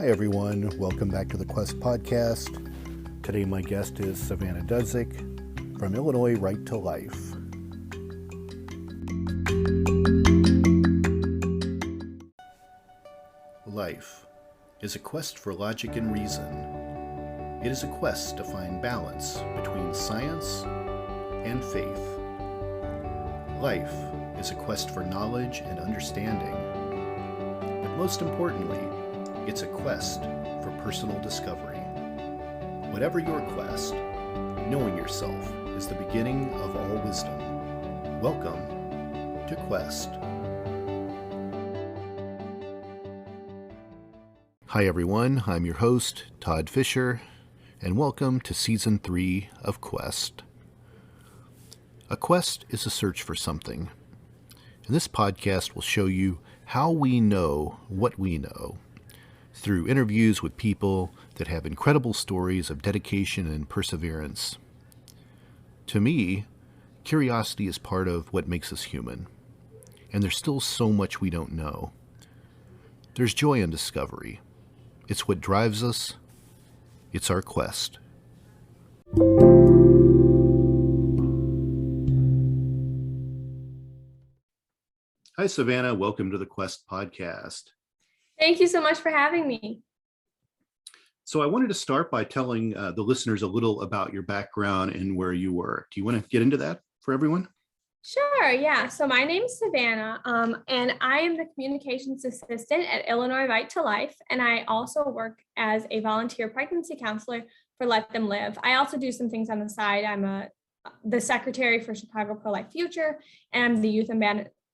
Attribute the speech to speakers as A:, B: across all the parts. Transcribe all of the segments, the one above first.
A: Hi everyone, welcome back to the Quest podcast. Today my guest is Savannah Dudzik from Illinois Right to Life. Life is a quest for logic and reason. It is a quest to find balance between science and faith. Life is a quest for knowledge and understanding. But most importantly, it's a quest for personal discovery. Whatever your quest, knowing yourself is the beginning of all wisdom. Welcome to Quest. Hi everyone, I'm your host, Todd Fischer, and welcome to Season 3 of Quest. A quest is a search for something, and this podcast will show you how we know what we know through interviews with people that have incredible stories of dedication and perseverance. To me, curiosity is part of what makes us human, and there's still so much we don't know. There's joy in discovery. It's what drives us. It's our quest. Hi, Savannah. Welcome to the Quest podcast.
B: Thank you so much for having me.
A: So I wanted to start by telling the listeners a little about your background and where you work. Do you want to get into that for everyone?
B: Sure, yeah. So my name is Savannah, and I am the communications assistant at Illinois Right to Life, and I also work as a volunteer pregnancy counselor for Let Them Live. I also do some things on the side. I'm the secretary for Chicago Pro-Life Future, and I'm the youth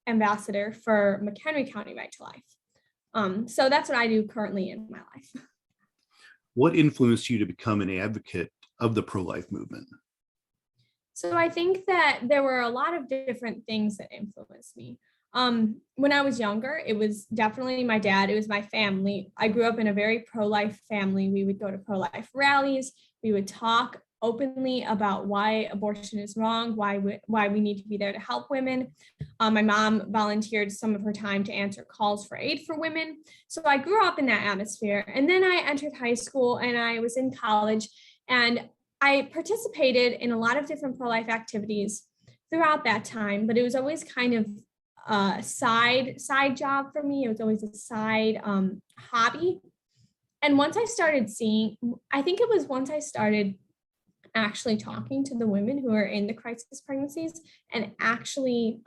B: ambassador for McHenry County Right to Life. So that's what I do currently in my life.
A: What influenced you to become an advocate of the pro-life movement?
B: So I think that there were a lot of different things that influenced me. When I was younger, it was definitely my dad. It was my family. I grew up in a very pro-life family. We would go to pro-life rallies. We would talk openly about why abortion is wrong, why we need to be there to help women. My mom volunteered some of her time to answer calls for aid for women. So I grew up in that atmosphere. And then I entered high school and I was in college, and I participated in a lot of different pro-life activities throughout that time, but it was always kind of a side job for me. It was always a side hobby. And once I started actually talking to the women who are in the crisis pregnancies and actually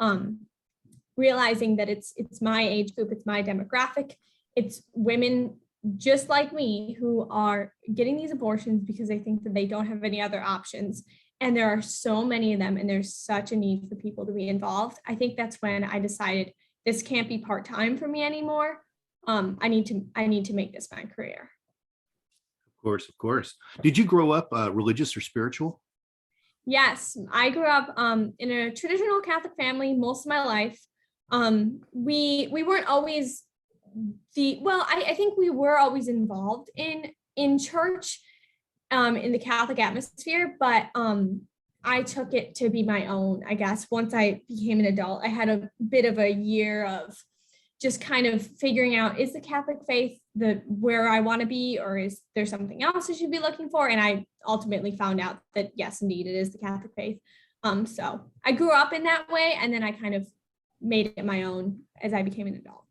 B: realizing that it's my age group, it's my demographic, it's women just like me who are getting these abortions because they think that they don't have any other options. And there are so many of them, and there's such a need for people to be involved. I think that's when I decided this can't be part-time for me anymore. I need to make this my career.
A: Of course. Did you grow up religious or spiritual?
B: Yes, I grew up in a traditional Catholic family most of my life. We weren't always I think we were always involved in church, in the Catholic atmosphere, but I took it to be my own, I guess. Once I became an adult, I had a bit of a year of just kind of figuring out, is the Catholic faith where I want to be, or is there something else I should be looking for? And I ultimately found out that yes, indeed, it is the Catholic faith. So I grew up in that way, and then I kind of made it my own as I became an adult.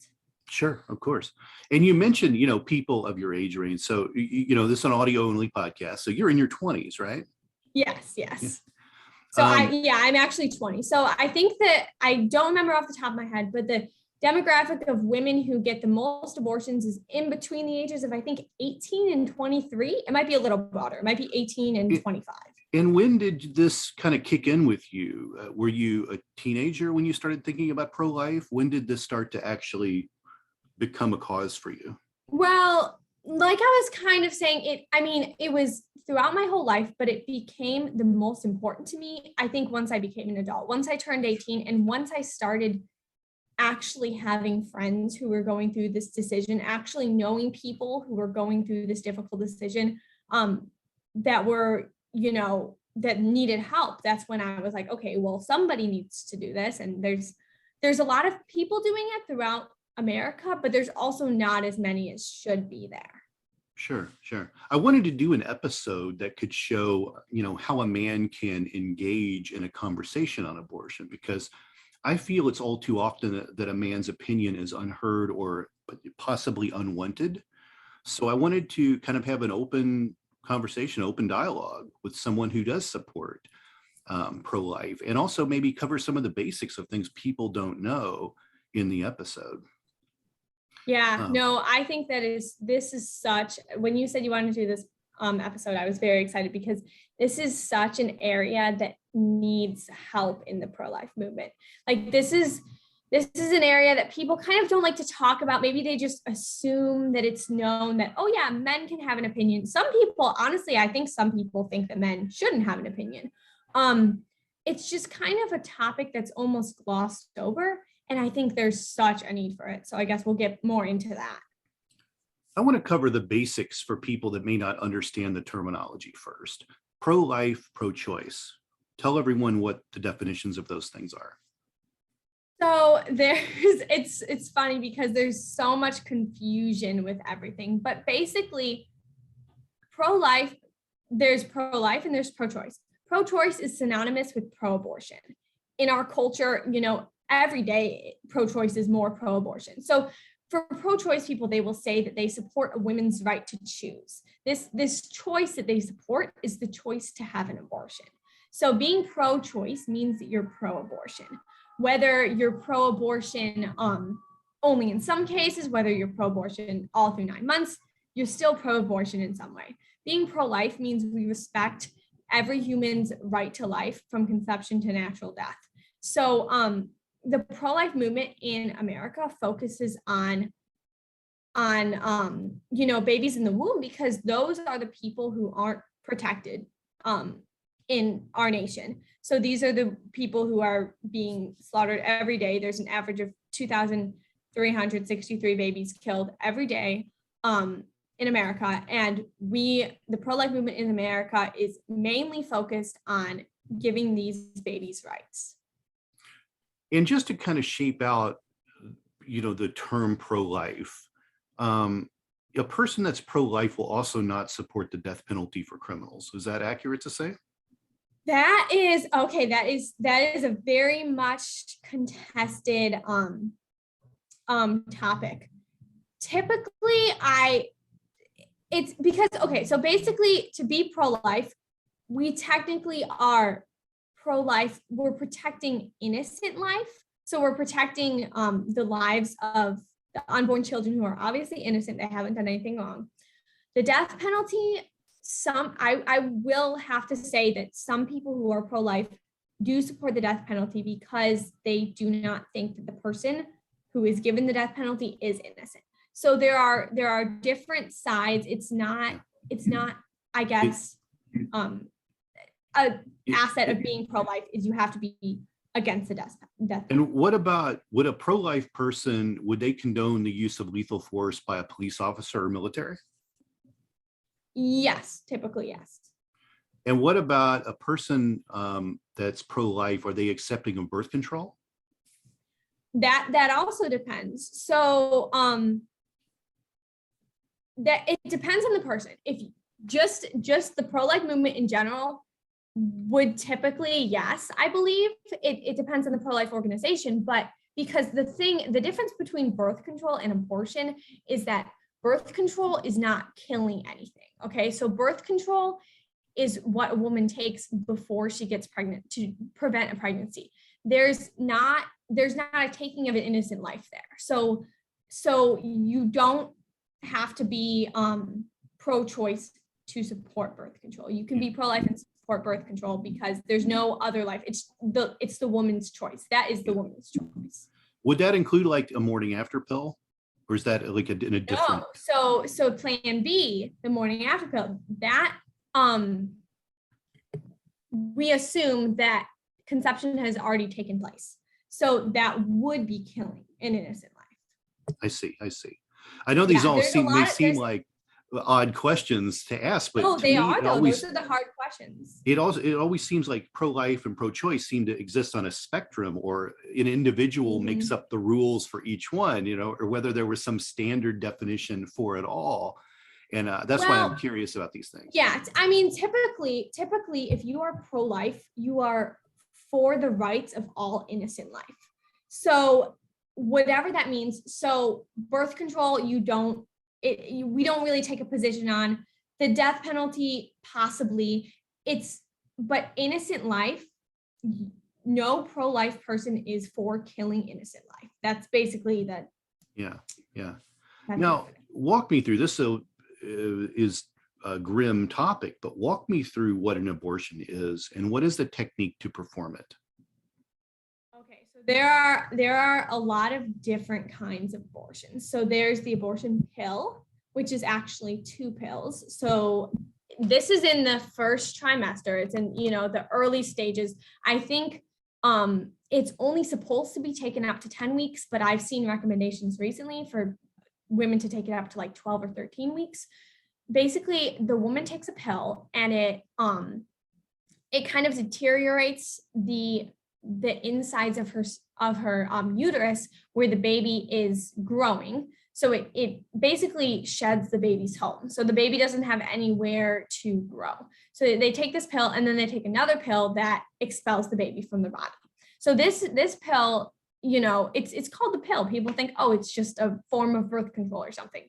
B: Sure,
A: of course. And you mentioned, people of your age range. So, this is an audio only podcast. So you're in your 20s, right?
B: Yes. Yeah. So I'm actually 20. So I think that I don't remember off the top of my head, but the demographic of women who get the most abortions is in between the ages of, I think, 18 and 23. It might be a little broader. It might be 18 and 25.
A: And when did this kind of kick in with you? Were you a teenager when you started thinking about pro-life? When did this start to actually become a cause for you?
B: Well, like I was kind of saying, it was throughout my whole life, but it became the most important to me, I think, once I became an adult, once I turned 18, and once I started actually having friends who were going through this decision, actually knowing people who were going through this difficult decision, that were, that needed help. That's when I was like, okay, well, somebody needs to do this. And there's a lot of people doing it throughout America, but there's also not as many as should be there.
A: Sure, sure. I wanted to do an episode that could show, how a man can engage in a conversation on abortion, because I feel it's all too often that a man's opinion is unheard or possibly unwanted. So I wanted to kind of have an open conversation, open dialogue with someone who does support pro-life, and also maybe cover some of the basics of things people don't know in the episode.
B: Yeah,
A: Um,
B: no, I think this is such, when you said you wanted to do this episode, I was very excited because this is such an area that needs help in the pro-life movement. Like this is an area that people kind of don't like to talk about. Maybe they just assume that it's known that, oh yeah, men can have an opinion. Some people, honestly, I think some people think that men shouldn't have an opinion. It's just kind of a topic that's almost glossed over. And I think there's such a need for it. So I guess we'll get more into that.
A: I want to cover the basics for people that may not understand the terminology first. Pro-life, pro-choice. Tell everyone what the definitions of those things are.
B: So it's funny because there's so much confusion with everything, but basically pro-life and there's pro-choice. Pro-choice is synonymous with pro-abortion. In our culture, every day pro-choice is more pro-abortion. So for pro-choice people, they will say that they support a woman's right to choose. This choice that they support is the choice to have an abortion. So being pro-choice means that you're pro-abortion. Whether you're pro-abortion only in some cases, whether you're pro-abortion all through 9 months, you're still pro-abortion in some way. Being pro-life means we respect every human's right to life from conception to natural death. So the pro-life movement in America focuses on babies in the womb, because those are the people who aren't protected in our nation. So these are the people who are being slaughtered every day. There's an average of 2,363 babies killed every day in America. And the pro-life movement in America is mainly focused on giving these babies rights.
A: And just to kind of shape out, the term pro-life, a person that's pro-life will also not support the death penalty for criminals. Is that accurate to say?
B: That is okay. That is a very much contested topic. Typically, it's because, okay, so basically to be pro-life, we technically are pro-life. We're protecting innocent life. So we're protecting the lives of the unborn children who are obviously innocent. They haven't done anything wrong. The death penalty, I will have to say that some people who are pro-life do support the death penalty because they do not think that the person who is given the death penalty is innocent. So there are different sides. It's not, I guess, a asset of being pro-life is you have to be against the death penalty.
A: And what about, would a pro-life person, would they condone the use of lethal force by a police officer or military?
B: Yes, typically, yes.
A: And what about a person that's pro-life? Are they accepting of birth control?
B: That also depends. So that it depends on the person. If just the pro-life movement in general would typically, yes, I believe it depends on the pro-life organization, but because the difference between birth control and abortion is that birth control is not killing anything. Okay, so birth control is what a woman takes before she gets pregnant to prevent a pregnancy. There's not a taking of an innocent life there. So you don't have to be pro-choice to support birth control. You can be pro-life and support birth control because there's no other life. It's the woman's choice. That is the woman's choice.
A: Would that include like a morning after pill? Or is that like in a different?
B: No, so plan B, the morning after pill, that we assume that conception has already taken place. So that would be killing an innocent life.
A: I see. I know these all seem like odd questions to ask, but
B: they are though. Those are the hard questions.
A: It always seems like pro-life and pro-choice seem to exist on a spectrum, or an individual makes up the rules for each one, or whether there was some standard definition for it all. And that's why I'm curious about these things.
B: Yeah, I mean, typically, if you are pro-life, you are for the rights of all innocent life. So whatever that means. So birth control, we don't really take a position on. The death penalty, possibly. But innocent life, no pro-life person is for killing innocent life. That's basically that.
A: Yeah. Now, walk me through this. So is a grim topic, but walk me through what an abortion is and what is the technique to perform it.
B: Okay, so there are a lot of different kinds of abortions. So there's the abortion pill, which is actually 2 pills. So this is in the first trimester. It's in, the early stages. I think it's only supposed to be taken up to 10 weeks, but I've seen recommendations recently for women to take it up to like 12 or 13 weeks. Basically, the woman takes a pill and it kind of deteriorates the insides of her uterus where the baby is growing. So it basically sheds the baby's home. So the baby doesn't have anywhere to grow. So they take this pill and then they take another pill that expels the baby from the body. So this pill, it's called the pill. People think, oh, it's just a form of birth control or something.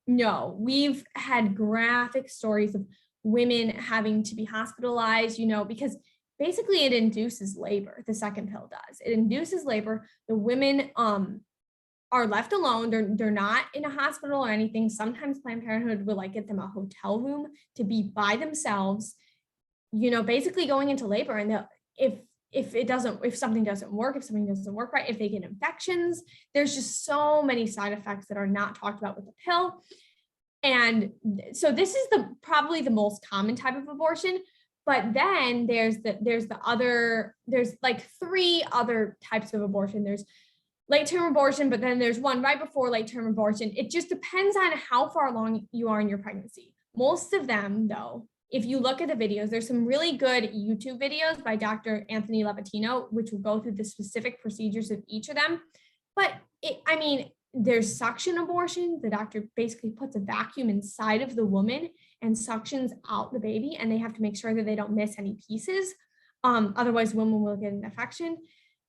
B: No, we've had graphic stories of women having to be hospitalized, because basically it induces labor. The second pill does. It induces labor. The women are left alone. They're not in a hospital or anything. Sometimes Planned Parenthood will get them a hotel room to be by themselves, basically going into labor. And if something doesn't work right, if they get infections, there's just so many side effects that are not talked about with the pill. And so this is probably the most common type of abortion. But then there's like 3 other types of abortion. There's late-term abortion, but then there's one right before late-term abortion. It just depends on how far along you are in your pregnancy. Most of them, though, if you look at the videos, there's some really good YouTube videos by Dr. Anthony Levatino, which will go through the specific procedures of each of them. But there's suction abortion. The doctor basically puts a vacuum inside of the woman and suctions out the baby, and they have to make sure that they don't miss any pieces. Otherwise, women will get an infection.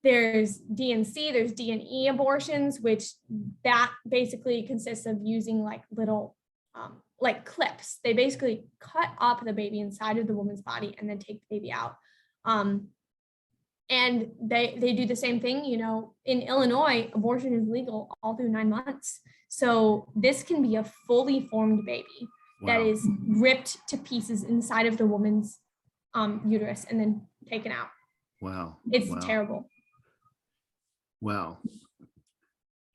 B: There's DNC, there's D&E abortions, which that basically consists of using little clips. They basically cut up the baby inside of the woman's body and then take the baby out. And they do the same thing, in Illinois, abortion is legal all through 9 months. So this can be a fully formed baby that is ripped to pieces inside of the woman's uterus and then taken out.
A: Wow.
B: It's terrible.
A: Wow.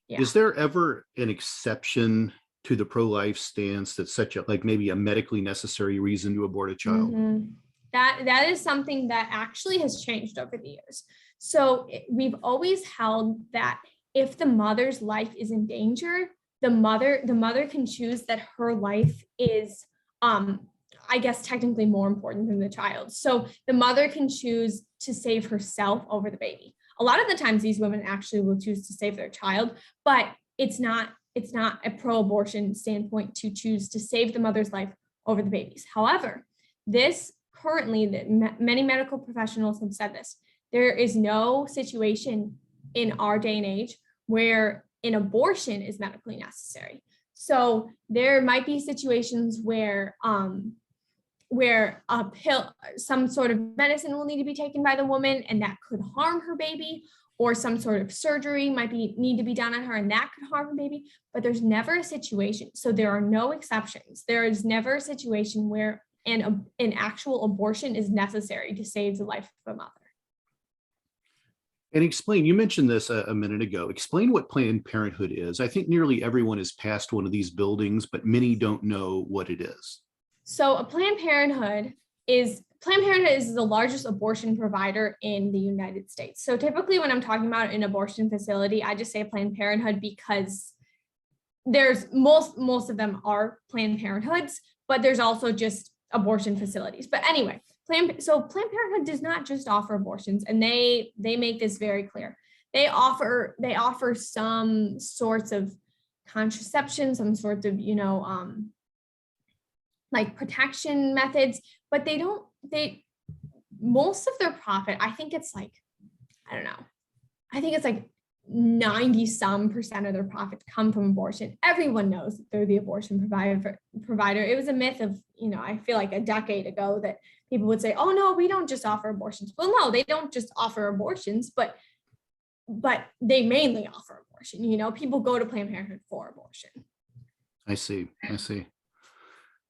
B: Yeah.
A: Is there ever an exception to the pro-life stance that's such maybe a medically necessary reason to abort a child?
B: Mm-hmm. That is something that actually has changed over the years. So we've always held that if the mother's life is in danger, the mother can choose that her life is, I guess, technically more important than the child. So the mother can choose to save herself over the baby. A lot of the times these women actually will choose to save their child, but it's not a pro-abortion standpoint to choose to save the mother's life over the baby's. However, many medical professionals have said this, there is no situation in our day and age where an abortion is medically necessary. So there might be situations where a pill, some sort of medicine will need to be taken by the woman and that could harm her baby, or some sort of surgery need to be done on her and that could harm her baby, but there's never a situation. So there are no exceptions. There is never a situation where an actual abortion is necessary to save the life of a mother.
A: And explain, you mentioned this a minute ago, explain what Planned Parenthood is. I think nearly everyone has passed one of these buildings, but many don't know what it is.
B: So Planned Parenthood is the largest abortion provider in the United States. So typically when I'm talking about an abortion facility, I just say Planned Parenthood because there's most of them are Planned Parenthoods, but there's also just abortion facilities. But anyway, Planned Parenthood does not just offer abortions, and they make this very clear. They offer some sorts of contraception, some sort of, like protection methods, but most of their profit, I think it's like, I don't know, I think it's like 90 some percent of their profits come from abortion. Everyone knows that they're the abortion provider. It was a myth of, I feel like a decade ago that people would say, oh no, we don't just offer abortions. Well, no, they don't just offer abortions, but they mainly offer abortion. People go to Planned Parenthood for abortion.
A: I see.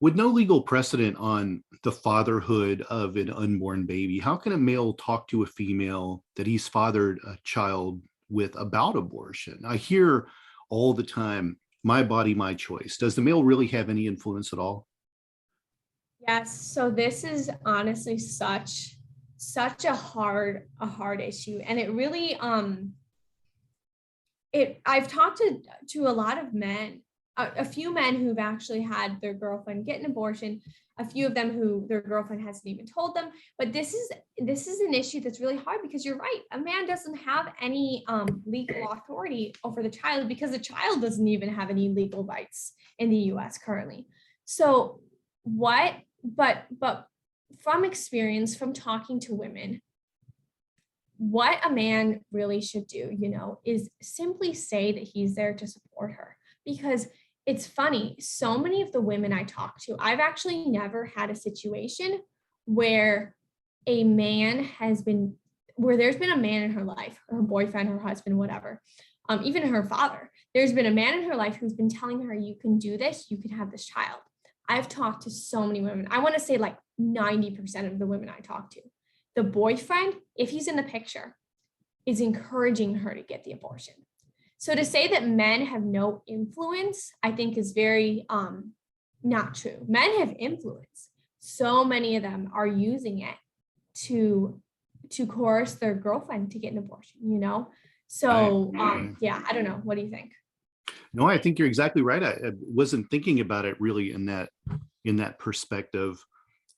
A: With no legal precedent on the fatherhood of an unborn baby, how can a male talk to a female that he's fathered a child with about abortion? I hear all the time, my body, my choice. Does the male really have any influence at all?
B: Yes. So this is honestly such a hard issue. And it really, I've talked to a lot of men, a few men who've actually had their girlfriend get an abortion, a few of them who their girlfriend hasn't even told them. But this is an issue that's really hard, because you're right. A man doesn't have any legal authority over the child, because the child doesn't even have any legal rights in the US currently. So but from experience, from talking to women, what a man really should do, is simply say that he's there to support her. Because it's funny, so many of the women I talk to, I've actually never had a situation where there's been a man in her life, her boyfriend, her husband, whatever, even her father. There's been a man in her life who's been telling her, you can do this, you can have this child. I've talked to so many women. I want to say like 90% of the women I talk to, the boyfriend, if he's in the picture, is encouraging her to get the abortion. So to say that men have no influence, I think is very not true. Men have influence. So many of them are using it to coerce their girlfriend to get an abortion, So yeah, I don't know. What do you think?
A: No, I think you're exactly right. I wasn't thinking about it really in that perspective.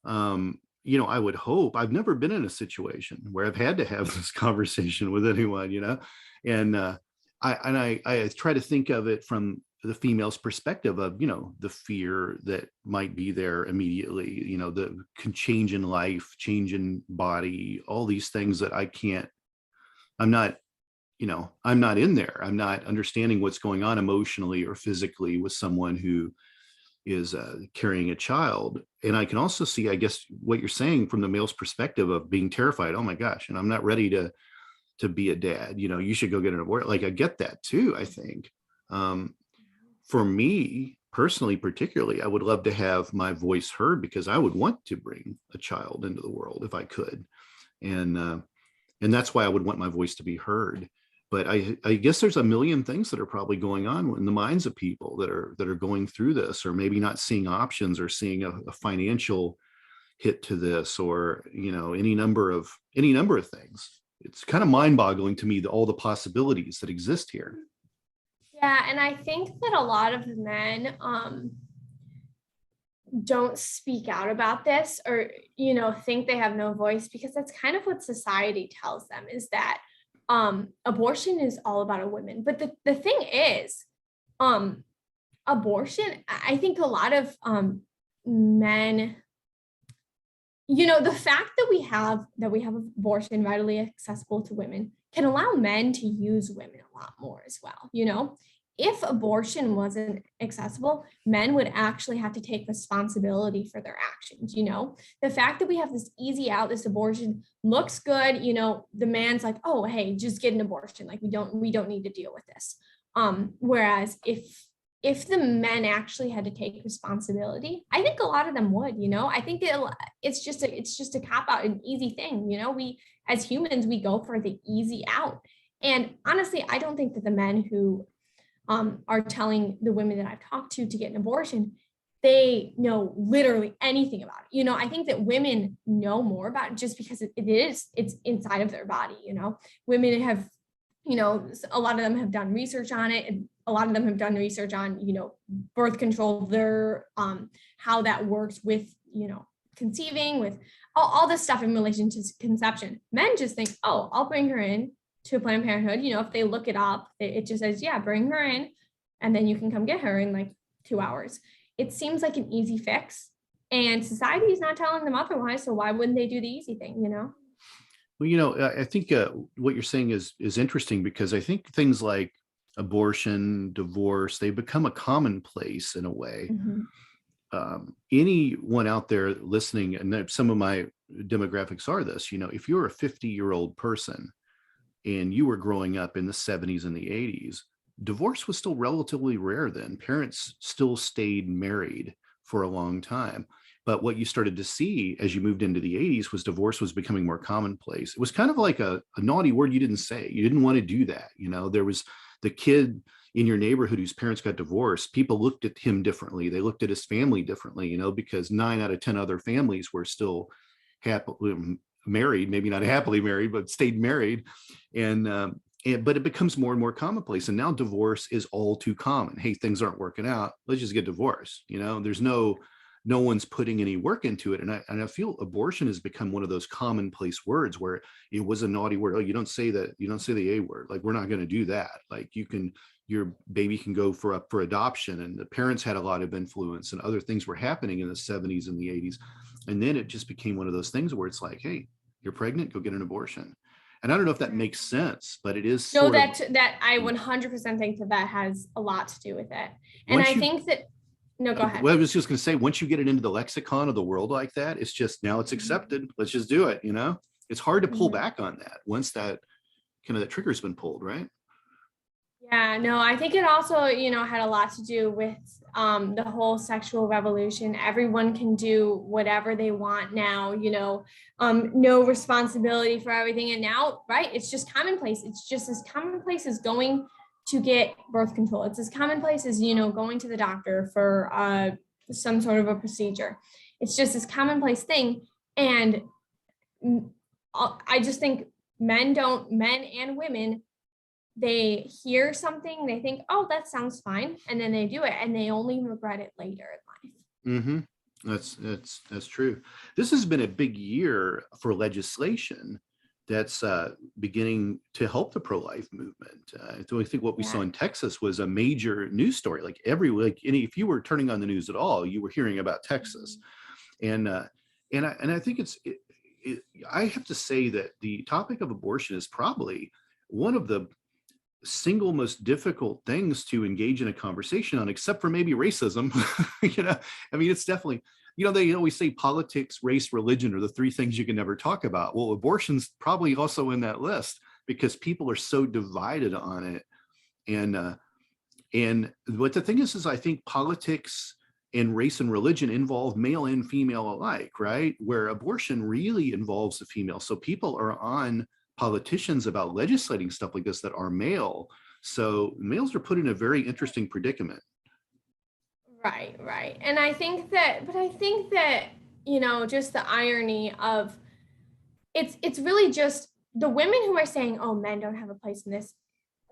A: I would hope. I've never been in a situation where I've had to have this conversation with anyone, and I try to think of it from the female's perspective of, the fear that might be there immediately, the change in life, change in body, all these things that I'm not in there. I'm not understanding what's going on emotionally or physically with someone who is carrying a child. And I can also see, I guess, what you're saying from the male's perspective of being terrified. Oh my gosh, and I'm not ready to be a dad. You should go get an abortion. Like, I get that too, I think. For me personally, particularly, I would love to have my voice heard, because I would want to bring a child into the world if I could. And that's why I would want my voice to be heard. But I guess there's a million things that are probably going on in the minds of people that are going through this, or maybe not seeing options, or seeing a financial hit to this, or any number of things. It's kind of mind-boggling to me, all the possibilities that exist here.
B: Yeah, and I think that a lot of men don't speak out about this, or think they have no voice, because that's kind of what society tells them, is that abortion is all about a woman. But the thing is, abortion, I think a lot of men, the fact that we have abortion readily accessible to women can allow men to use women a lot more as well. If abortion wasn't accessible, men would actually have to take responsibility for their actions. The fact that we have this easy out, this abortion looks good, the man's like, oh, hey, just get an abortion. Like, we don't need to deal with this. Whereas if the men actually had to take responsibility, I think a lot of them would, I think it's just a cop out, an easy thing. We, as humans, we go for the easy out. And honestly, I don't think that the men who are telling the women that I've talked to get an abortion, they know literally anything about it. I think that women know more about it just because it's inside of their body. Women have, a lot of them have done research on it, and a lot of them have done research on, birth control, their how that works with, conceiving, with all this stuff in relation to conception. Men just think, oh, I'll bring her in to Planned Parenthood. If they look it up, it just says, yeah, bring her in. and then you can come get her in like 2 hours. It seems like an easy fix, and society is not telling them otherwise. So why wouldn't they do the easy thing, you know?
A: Well, I think what you're saying is interesting, because I think things like abortion, divorce, they become a commonplace in a way.
B: Mhm.
A: Anyone out there listening, and some of my demographics are this, if you're a 50-year-old person and you were growing up in the 70s and the 80s, divorce was still relatively rare then. Parents still stayed married for a long time. But what you started to see as you moved into the 80s was divorce was becoming more commonplace. It was kind of like a naughty word you didn't say. You didn't want to do that. There was the kid in your neighborhood whose parents got divorced. People looked at him differently. They looked at his family differently, because 9 out of 10 other families were still happily married, maybe not happily married, but stayed married. But it becomes more and more commonplace. And now divorce is all too common. Hey, things aren't working out. Let's just get divorced. There's no one's putting any work into it. And I feel abortion has become one of those commonplace words where it was a naughty word. Oh, you don't say that. You don't say the A word. Like, we're not going to do that. Like, your baby can go for adoption. And the parents had a lot of influence, and other things were happening in the 70s and the 80s. And then it just became one of those things where it's like, hey, you're pregnant, go get an abortion. And I don't know if that makes sense, but it is
B: No,
A: sort of,
B: that I 100% think that has a lot to do with it. And I think that, no, go ahead.
A: Well, I was just going to say, once you get it into the lexicon of the world like that, it's just, now it's accepted. Let's just do it. It's hard to pull back on that once that kind of that trigger's been pulled, right?
B: Yeah, no, I think it also, had a lot to do with the whole sexual revolution. Everyone can do whatever they want now, no responsibility for everything. And now, right, it's just commonplace. It's just as commonplace as going to get birth control. It's as commonplace as, going to the doctor for some sort of a procedure. It's just this commonplace thing. And I just think men and women, they hear something, they think, oh, that sounds fine, and then they do it, and they only regret it later in life.
A: Mm-hmm. That's true. This has been a big year for legislation that's beginning to help the pro-life movement. So I think what we saw in Texas was a major news story. Like if you were turning on the news at all, you were hearing about Texas. And I think I have to say that the topic of abortion is probably one of the single most difficult things to engage in a conversation on, except for maybe racism. It's definitely, they always say politics, race, religion are the 3 things you can never talk about. Well, abortion's probably also in that list, because people are so divided on it. And what the thing is I think politics and race and religion involve male and female alike, right? Where abortion really involves the female. So people are on politicians about legislating stuff like this that are male. So males are put in a very interesting predicament.
B: Right. And I think that, just the irony of it's really just the women who are saying, oh, men don't have a place in this.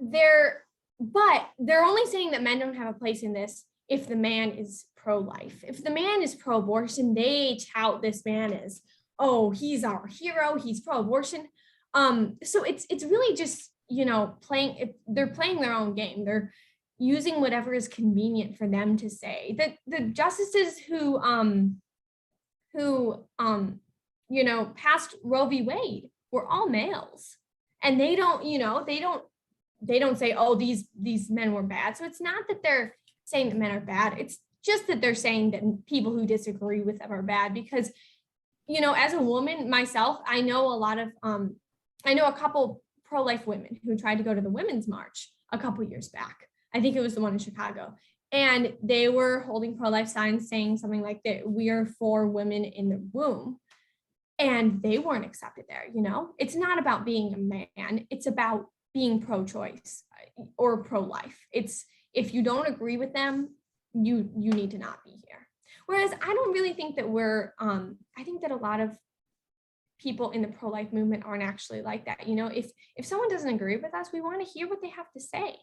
B: They're only saying that men don't have a place in this if the man is pro-life. If the man is pro-abortion, they tout this man as, oh, he's our hero, he's pro-abortion. So it's really just, they're playing their own game. They're using whatever is convenient for them to say. That the justices who passed Roe v. Wade were all males, and they don't say, oh, these men were bad. So it's not that they're saying that men are bad. It's just that they're saying that people who disagree with them are bad, because, as a woman myself, I know a couple pro-life women who tried to go to the Women's March a couple years back. I think it was the one in Chicago. And they were holding pro-life signs saying something like that, we are for women in the womb. And they weren't accepted there, It's not about being a man. It's about being pro-choice or pro-life. It's, if you don't agree with them, you need to not be here. Whereas I don't really think that I think that a lot of people in the pro-life movement aren't actually like that. If someone doesn't agree with us, we want to hear what they have to say.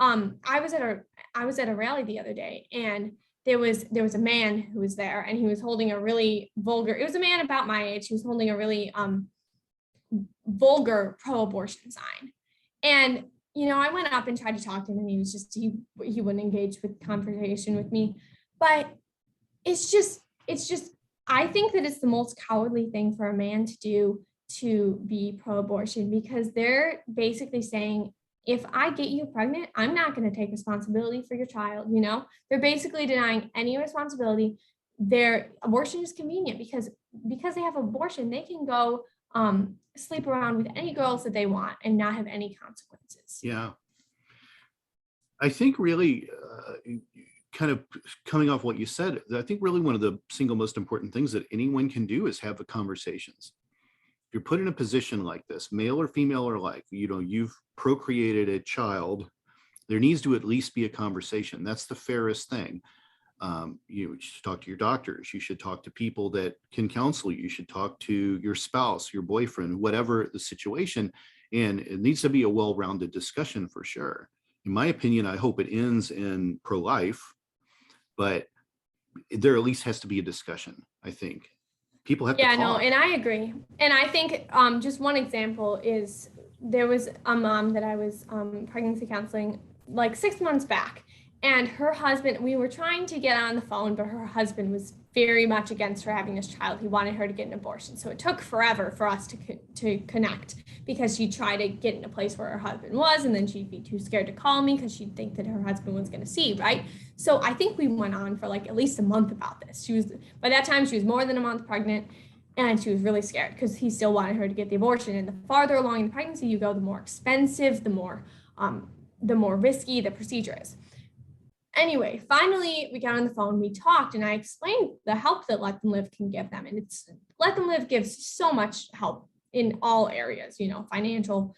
B: I was at a rally the other day, and there was a man who was there, and he was holding a really vulgar, it was a man about my age, he was holding a really vulgar pro-abortion sign. And, I went up and tried to talk to him, and he wouldn't engage with conversation with me. But it's just, I think that it's the most cowardly thing for a man to do, to be pro-abortion, because they're basically saying, if I get you pregnant, I'm not going to take responsibility for your child. They're basically denying any responsibility. Their abortion is convenient because they have abortion, they can go sleep around with any girls that they want and not have any consequences.
A: Yeah. I think really kind of coming off what you said, I think really one of the single most important things that anyone can do is have the conversations. If you're put in a position like this, male or female or alike, you've procreated a child, there needs to at least be a conversation. That's the fairest thing. You should talk to your doctors. You should talk to people that can counsel you. You should talk to your spouse, your boyfriend, whatever the situation. And it needs to be a well-rounded discussion for sure. In my opinion, I hope it ends in pro-life, but there at least has to be a discussion, I think. People have to talk.
B: No, and I agree. And I think just one example is, there was a mom that I was pregnancy counseling like 6 months back, and her husband, we were trying to get on the phone, but her husband was very much against her having this child. He wanted her to get an abortion. So it took forever for us to connect, because she'd try to get in a place where her husband was, and then she'd be too scared to call me because she'd think that her husband was going to see, right? So I think we went on for like at least a month about this. By that time, she was more than a month pregnant, and she was really scared because he still wanted her to get the abortion. And the farther along in the pregnancy you go, the more expensive, the more risky the procedure is. Anyway, finally, we got on the phone, we talked, and I explained the help that Let Them Live can give them. And Let Them Live gives so much help in all areas, financial,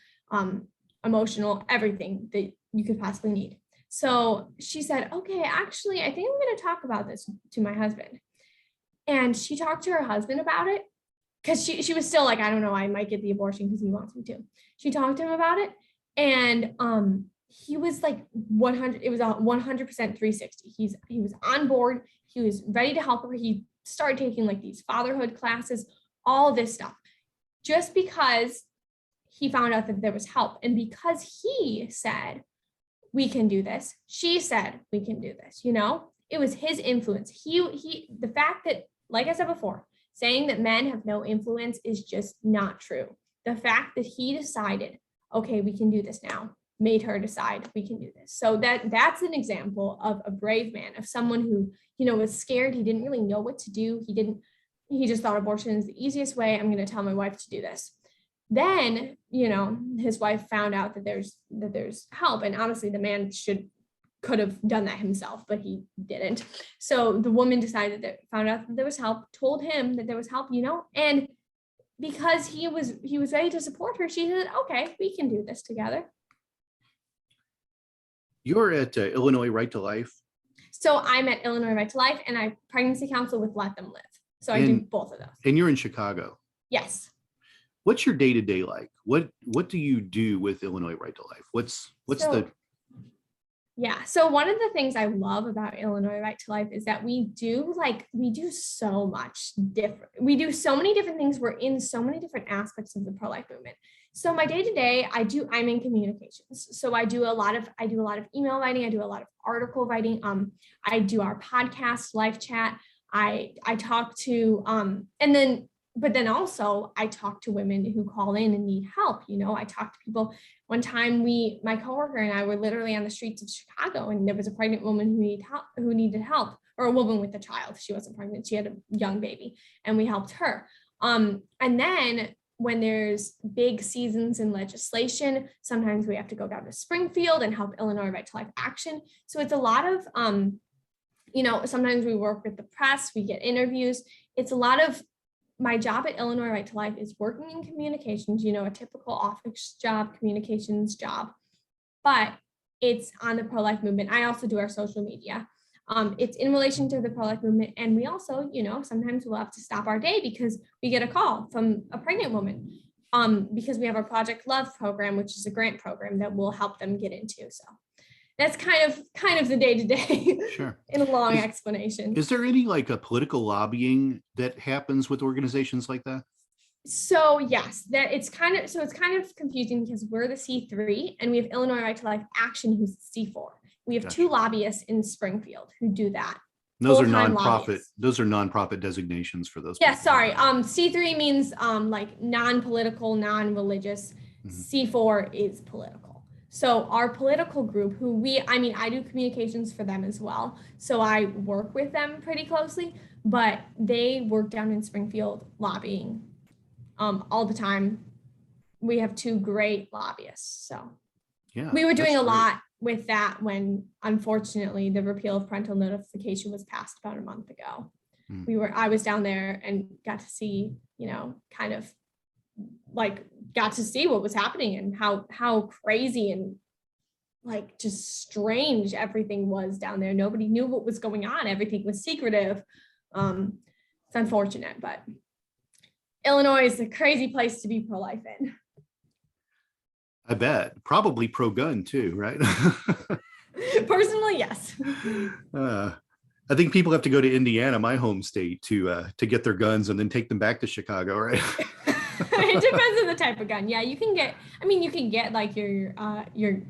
B: emotional, everything that you could possibly need. So she said, okay, actually, I think I'm going to talk about this to my husband. And she talked to her husband about it, because she was still like, I don't know, I might get the abortion because he wants me to. She talked to him about it, and he was like 100, it was a 100% 360. He was on board. He was ready to help her. He started taking like these fatherhood classes, all this stuff, just because he found out that there was help. And because he said, we can do this, she said, we can do this, it was his influence. The fact that, like I said before, saying that men have no influence is just not true. The fact that he decided, okay, we can do this now, made her decide we can do this. So that's an example of a brave man, of someone who, was scared. He didn't really know what to do. He just thought abortion is the easiest way. I'm going to tell my wife to do this. Then, his wife found out that there's help. And honestly, the man could have done that himself, but he didn't. So the woman found out that there was help, told him that there was help, and because he was ready to support her, she said, okay, we can do this together.
A: You're at Illinois Right to Life.
B: So I'm at Illinois Right to Life, and I pregnancy counsel with Let Them Live. So I do both of those. And
A: you're in Chicago.
B: Yes.
A: What's your day-to-day like? What do you do with Illinois Right to Life?
B: Yeah. So one of the things I love about Illinois Right to Life is that we do so much different. We do so many different things. We're in so many different aspects of the pro-life movement. So my day-to-day, I'm in communications. So I do a lot of email writing. I do a lot of article writing. I do our podcast, live chat. I talk to, but then also I talk to women who call in and need help. I talk to people. One time my coworker and I were literally on the streets of Chicago, and there was a pregnant woman who needed help, or a woman with a child. She wasn't pregnant. She had a young baby, and we helped her. And then when there's big seasons in legislation, sometimes we have to go down to Springfield and help Illinois Right to Life Action. So it's a lot of, sometimes we work with the press, we get interviews. It's a lot of, my job at Illinois Right to Life is working in communications, a typical office job, communications job, but it's on the pro-life movement. I also do our social media. It's in relation to the pro-life movement. And we also, sometimes we'll have to stop our day because we get a call from a pregnant woman, because we have our Project Love program, which is a grant program that will help them get into. So that's kind of the day-to-day. Sure. In a long explanation.
A: Is there any a political lobbying that happens with organizations like that?
B: So yes, that it's kind of confusing because we're the C3 and we have Illinois Right to Life Action, who's C4. We have
A: Gotcha.
B: 2 lobbyists in Springfield who do that.
A: Those are
B: Full-time
A: nonprofit.
B: lobbyists.
A: Those are nonprofit designations for those.
B: Yeah,
A: people.
B: sorry. C3 means like non-political, non-religious. C4 is political. So our political group, I do communications for them as well. So I work with them pretty closely, but they work down in Springfield lobbying all the time. We have 2 great lobbyists. So
A: Yeah,
B: we were doing a
A: that's great.
B: lot with that when, unfortunately, the repeal of parental notification was passed about a month ago. I was down there and got to see, kind of like got to see what was happening and how crazy and like just strange everything was down there. Nobody knew what was going on. Everything was secretive. It's unfortunate, but Illinois is a crazy place to be pro-life in.
A: I bet. Probably pro-gun too, right?
B: Personally, yes.
A: I think people have to go to Indiana, my home state, to get their guns and then take them back to Chicago, right?
B: It depends on the type of gun. Yeah, you can get like your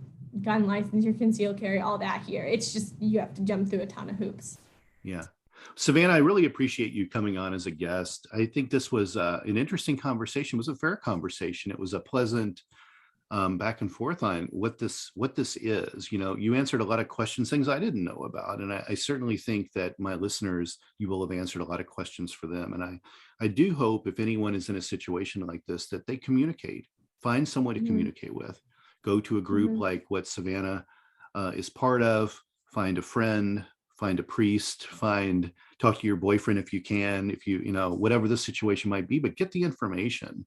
B: gun license, your concealed carry, all that here. It's just you have to jump through a ton of hoops.
A: Yeah. Savannah, I really appreciate you coming on as a guest. I think this was an interesting conversation. It was a fair conversation. It was a pleasant back and forth on what this is. You answered a lot of questions, things I didn't know about. And I certainly think that my listeners, you will have answered a lot of questions for them. And I do hope if anyone is in a situation like this, that they communicate, find someone to communicate with, go to a group like what Savannah is part of, find a friend, find a priest, talk to your boyfriend if you can, whatever the situation might be, but get the information.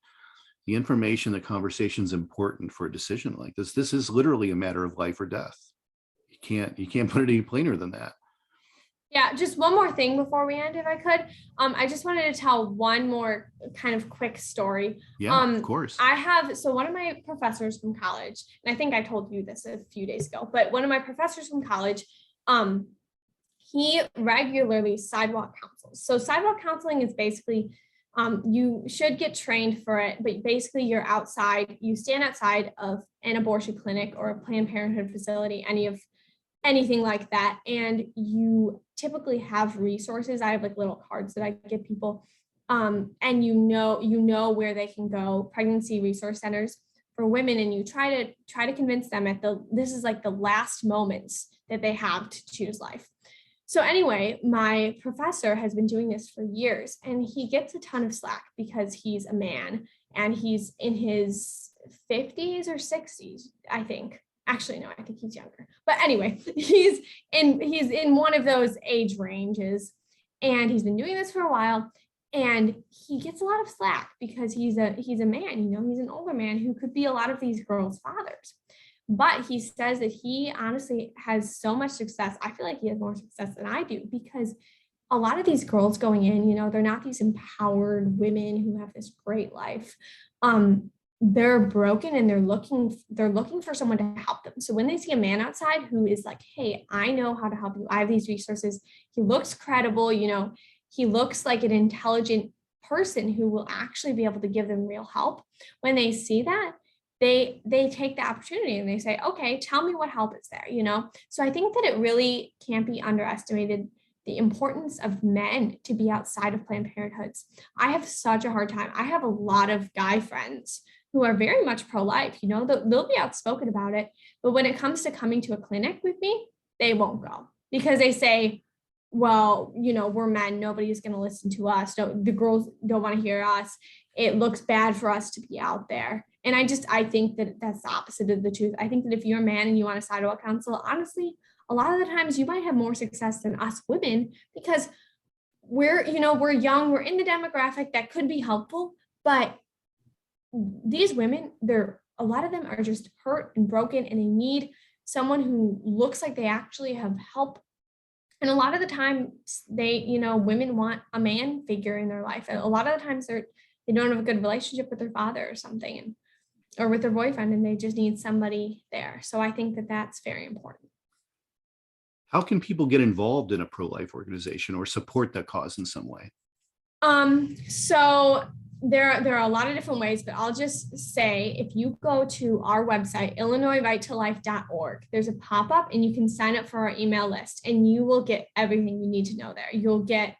A: The conversation is important for a decision like this. This is literally a matter of life or death. You can't put it any plainer than that.
B: Yeah, just one more thing before we end, if I could. I just wanted to tell one more kind of quick story.
A: Yeah, of course.
B: One of my professors from college, and I think I told you this a few days ago, but one of my professors from college, he regularly sidewalk counsels. So sidewalk counseling is basically, you should get trained for it, but basically you stand outside of an abortion clinic or a Planned Parenthood facility, anything like that. And you typically have resources. I have like little cards that I give people. And you know where they can go, pregnancy resource centers for women. And you try to convince them this is like the last moments that they have to choose life. So anyway, my professor has been doing this for years and he gets a ton of slack because he's a man and he's in his 50s or 60s, I think. Actually, no, I think he's younger. But anyway, he's in one of those age ranges and he's been doing this for a while and he gets a lot of slack because he's a man, he's an older man who could be a lot of these girls' fathers. But he says that he honestly has so much success. I feel like he has more success than I do because a lot of these girls going in, they're not these empowered women who have this great life. They're broken and they're looking for someone to help them. So when they see a man outside who is like, hey, I know how to help you. I have these resources. He looks credible, he looks like an intelligent person who will actually be able to give them real help. When they see that, they take the opportunity and they say, okay, tell me what help is there, So I think that it really can't be underestimated the importance of men to be outside of Planned Parenthoods. I have such a hard time. I have a lot of guy friends who are very much pro-life, they'll be outspoken about it. But when it comes to coming to a clinic with me, they won't go because they say, well, we're men, nobody's going to listen to us. No, the girls don't want to hear us. It looks bad for us to be out there. And I think that that's the opposite of the truth. I think that if you're a man and you want a sidewalk counsel, honestly, a lot of the times you might have more success than us women because we're young, we're in the demographic that could be helpful, but these women, a lot of them are just hurt and broken and they need someone who looks like they actually have help. And a lot of the time women want a man figure in their life. And a lot of the times they don't have a good relationship with their father or something or with their boyfriend and they just need somebody there. So I think that that's very important.
A: How can people get involved in a pro-life organization or support that cause in some way?
B: So there are a lot of different ways, but I'll just say, if you go to our website, illinoisrighttolife.org, there's a pop-up and you can sign up for our email list, and you will get everything you need to know there. You'll get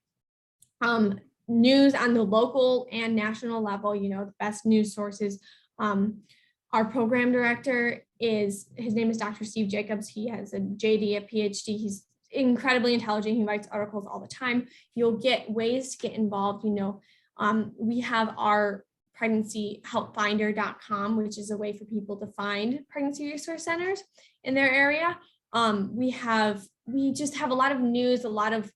B: news on the local and national level, the best news sources. Our program director his name is Dr. Steve Jacobs. He has a JD, a PhD. He's incredibly intelligent. He writes articles all the time. You'll get ways to get involved. We have our pregnancyhelpfinder.com, which is a way for people to find pregnancy resource centers in their area. We just have a lot of news, a lot of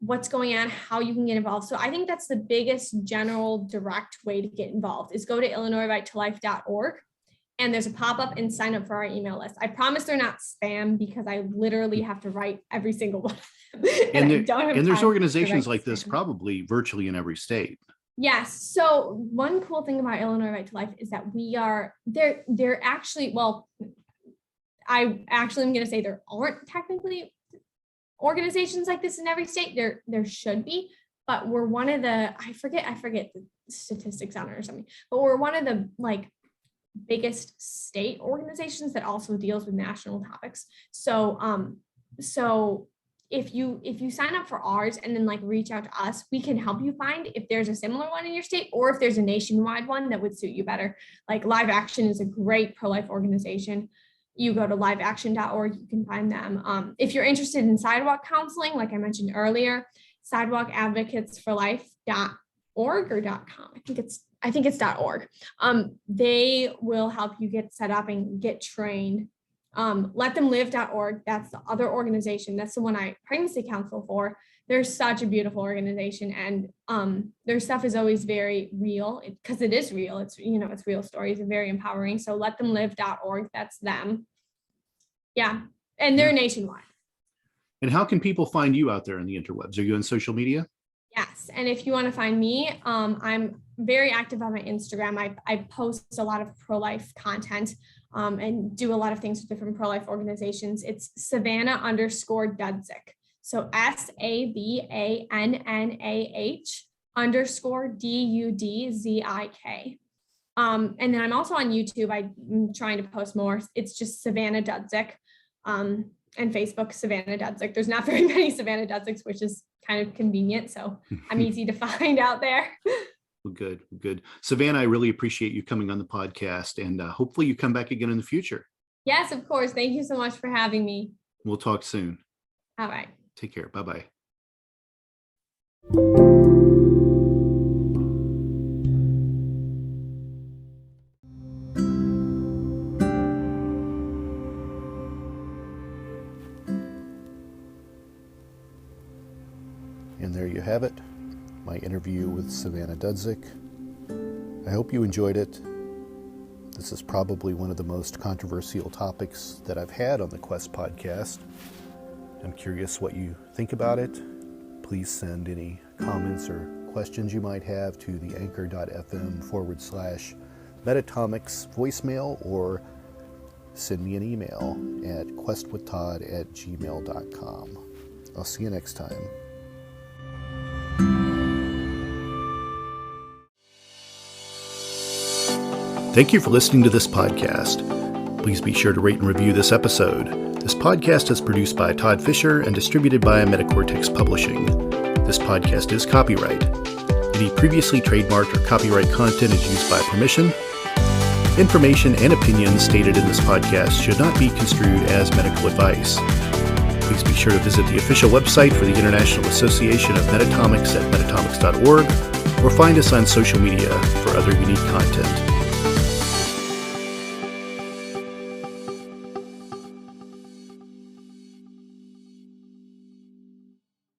B: what's going on, how you can get involved. So I think that's the biggest general direct way to get involved, is go to illinoisrighttolife.org. And there's a pop-up and sign up for our email list. I promise they're not spam, because I literally have to write every single one.
A: and there's organizations like this probably virtually in every state.
B: Yes. So one cool thing about Illinois Right to Life is that they're actually, well, I actually am going to say there aren't technically organizations like this in every state. There should be, but we're one of the, I forget the statistics on it or something, but we're one of the biggest state organizations that also deals with national topics. So if you sign up for ours and then reach out to us, we can help you find if there's a similar one in your state, or if there's a nationwide one that would suit you better. Live Action is a great pro-life organization. You go to liveaction.org, you can find them. If you're interested in sidewalk counseling, like I mentioned earlier, sidewalkadvocates4life.org or .com. I think it's .org. They will help you get set up and get trained. Letthemlive.org, that's the other organization. That's the one I pregnancy counsel for. They're such a beautiful organization, and their stuff is always very real, because it is real. It's it's real stories and very empowering. So letthemlive.org, that's them. Yeah, and they're nationwide.
A: And how can people find you out there on the interwebs? Are you on social media?
B: Yes, and if you want to find me, I'm very active on my Instagram. I post a lot of pro-life content and do a lot of things with different pro-life organizations. It's Savannah_Dudzik. So SAVANNAH_DUDZIK. And then I'm also on YouTube. I'm trying to post more. It's just Savannah Dudzik. And Facebook, Savannah Dudzik. There's not very many Savannah Dudziks, which is kind of convenient. So I'm easy to find out there.
A: Well, good. Savannah, I really appreciate you coming on the podcast, and hopefully you come back again in the future.
B: Yes, of course. Thank you so much for having me.
A: We'll talk soon.
B: All right.
A: Take care. Bye-bye. And there you have it, my interview with Savannah Dudzik. I hope you enjoyed it. This is probably one of the most controversial topics that I've had on the Quest podcast. I'm curious what you think about it. Please send any comments or questions you might have to the anchor.fm/Metatomics voicemail, or send me an email at questwithtodd@gmail.com. I'll see you next time. Thank you for listening to this podcast. Please be sure to rate and review this episode. This podcast is produced by Todd Fischer and distributed by Metacortex Publishing. This podcast is copyright. Any previously trademarked or copyright content is used by permission. Information and opinions stated in this podcast should not be construed as medical advice. Please be sure to visit the official website for the International Association of Metatomics at metatomics.org, or find us on social media for other unique content.